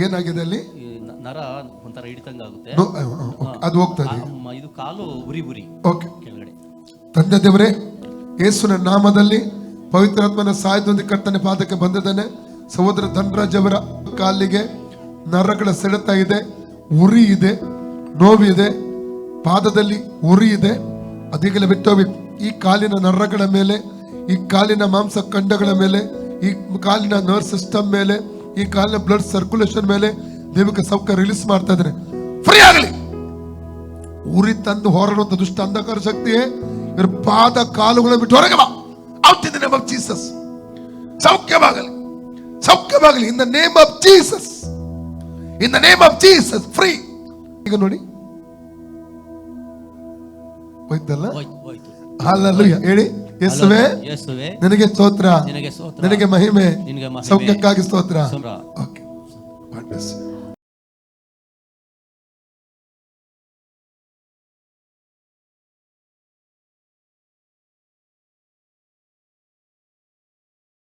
ಏನಾಗಿದೆ ಅಲ್ಲಿ? ನರ ಒಂಥರ ಹಿಡಿತಂಗಾಗುತ್ತೆ, ಅದು ಹೋಗ್ತದೆ. ಇದು ಕಾಲು ಉರಿ ಉರಿ ಓಕೆ. ಕೆಳಗಡೆ. ತಂದೆ ದೇವರೇ, ಯೇಸುವಿನ ನಾಮದಲ್ಲಿ ಪವಿತ್ರಾತ್ಮನ ಸಹಾಯದೊಂದಿಗೆ ಕರ್ತನೆ ಪಾದಕ್ಕೆ ಬಂದಿದ್ದಾನೆ. ಸಹೋದರ ಧನರಾಜ್ ಅವರ ಕಾಲಿಗೆ ನರಗಳ ಸೆಳೆತ ಇದೆ, ಉರಿ ಇದೆ, ನೋವಿದೆ, ಪಾದದಲ್ಲಿ ಉರಿ ಇದೆ. ಅದೀಗಲೇ ಬಿಟ್ಟೋಗ್ಬೇಕು. ಈ ಕಾಲಿನ ನರಗಳ ಮೇಲೆ, ಈ ಕಾಲಿನ ಮಾಂಸ ಖಂಡಗಳ ಮೇಲೆ, ಈ ಕಾಲಿನ ನರ್ವ್ ಸಿಸ್ಟಮ್ ಮೇಲೆ, ಈ ಕಾಲಿನ ಬ್ಲಡ್ ಸರ್ಕ್ಯುಲೇಷನ್ ಮೇಲೆ ದೇವಕ್ಕೆ ಸೌಖ್ಯ ರಿಲೀಸ್ ಮಾಡ್ತಾ ಇದ್ದಾನೆ. ಫ್ರೀ ಆಗಲಿ. ಉರಿ ತಂದು ಹೊರಡುವಂತ ದುಷ್ಟ ಅಂಧಕಾರ ಶಕ್ತಿಯೇ ಇವ್ರ ಪಾದ ಕಾಲುಗಳ ಬಿಟ್ಟು ಹೊರಗೆ ಬಾ. Out in the name of Jesus. ಸೌಖ್ಯವಾಗಲಿ, ಸೌಖ್ಯವಾಗಲಿ. In the name of Jesus, in the name of Jesus. Free. ಈಗ ನೋಡಿ ಹೋಯ್ತಲ್ಲ. ಹಲ್ಲೆಲೂಯಾ ಹೇಳಿ. ಯೇಸುವೇ, ನಿನಗೆ ಸ್ತೋತ್ರ, ನಿನಗೆ ಮಹಿಮೆ, ಸೌಖ್ಯಕ್ಕಾಗಿ ಸ್ತೋತ್ರ.